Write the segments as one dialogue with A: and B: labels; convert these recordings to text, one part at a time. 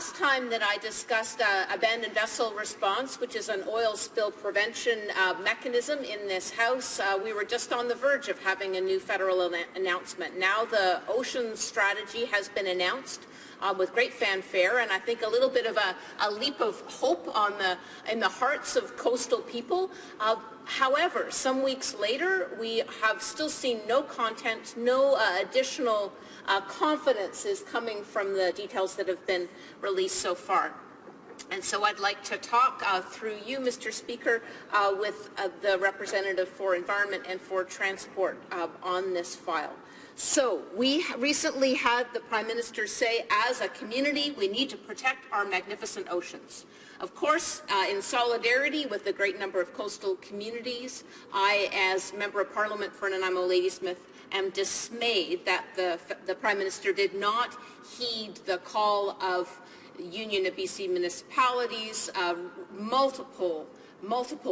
A: last time that I discussed abandoned vessel response, which is an oil spill prevention mechanism in this House, we were just on the verge of having a new federal announcement. Now the ocean strategy has been announced with great fanfare, and I think a little bit of a leap of hope in the hearts of coastal people. However, some weeks later, we have still seen no content, no additional confidence is coming from the details that have been released so far. And so I'd like to talk through you, Mr. Speaker, with the representative for Environment and for Transport on this file. So we recently had the Prime Minister say, as a community, we need to protect our magnificent oceans. Of course, in solidarity with the great number of coastal communities, I, as Member of Parliament for Nanaimo Ladysmith, am dismayed that the Prime Minister did not heed the call of Union of BC municipalities, multiple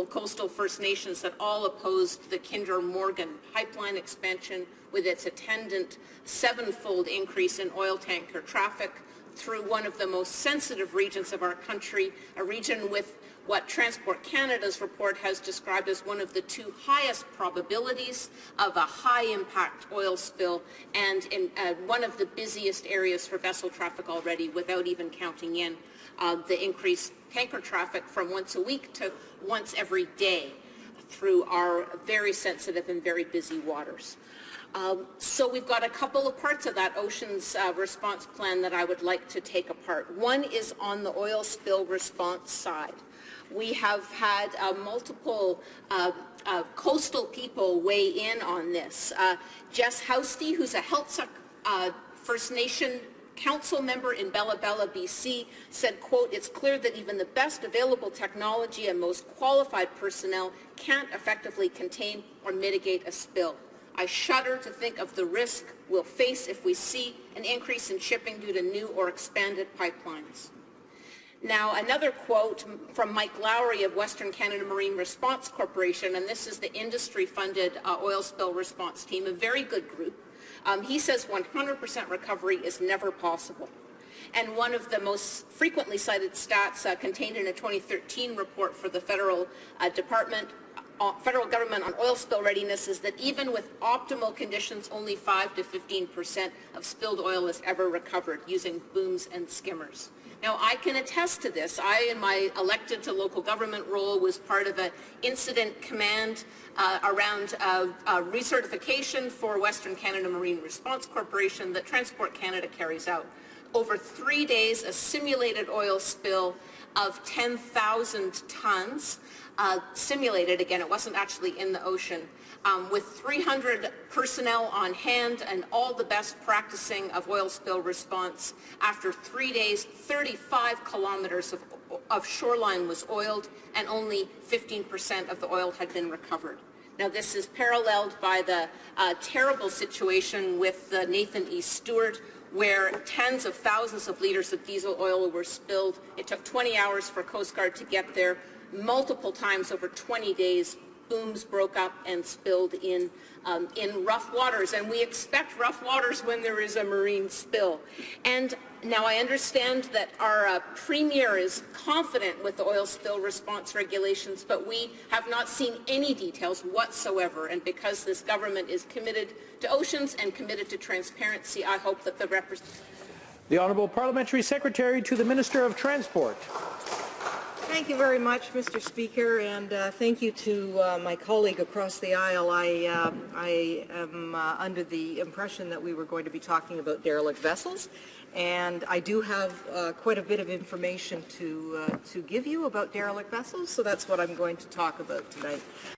A: coastal First Nations that all opposed the Kinder-Morgan pipeline expansion with its attendant sevenfold increase in oil tanker traffic through one of the most sensitive regions of our country, a region with what Transport Canada's report has described as one of the two highest probabilities of a high-impact oil spill, and in one of the busiest areas for vessel traffic already, without even counting in the increased tanker traffic from once a week to once every day through our very sensitive and very busy waters. So we've got a couple of parts of that oceans response plan that I would like to take apart. One is on the oil spill response side. We have had multiple coastal people weigh in on this. Jess Housty, who's a Heiltsuk First Nation council member in Bella Bella, BC, said, quote, "It's clear that even the best available technology and most qualified personnel can't effectively contain or mitigate a spill. I shudder to think of the risk we'll face if we see an increase in shipping due to new or expanded pipelines." Now, another quote from Mike Lowry of Western Canada Marine Response Corporation, and this is the industry-funded oil spill response team, a very good group. He says 100% recovery is never possible. And one of the most frequently cited stats contained in a 2013 report for the federal government on oil spill readiness is that even with optimal conditions, only 5 to 15% of spilled oil is ever recovered using booms and skimmers. Now, I can attest to this. I, in my elected to local government role, was part of an incident command around recertification for Western Canada Marine Response Corporation that Transport Canada carries out. Over 3 days, a simulated oil spill of 10,000 tons, simulated, again, it wasn't actually in the ocean, with 300 personnel on hand and all the best practicing of oil spill response. After 3 days, 35 kilometers of shoreline was oiled, and only 15% of the oil had been recovered. Now, this is paralleled by the terrible situation with the Nathan E. Stewart, where tens of thousands of liters of diesel oil were spilled. It took 20 hours for Coast Guard to get there. Multiple times over 20 days, booms broke up and spilled in rough waters. And we expect rough waters when there is a marine spill. And now I understand that our Premier is confident with the oil spill response regulations, but we have not seen any details whatsoever. And because this government is committed to oceans and committed to transparency, I hope that
B: the Honourable Parliamentary Secretary to the Minister of Transport.
C: Thank you very much, Mr. Speaker, and thank you to my colleague across the aisle. I am under the impression that we were going to be talking about derelict vessels, and I do have quite a bit of information to give you about derelict vessels, so that's what I'm going to talk about tonight.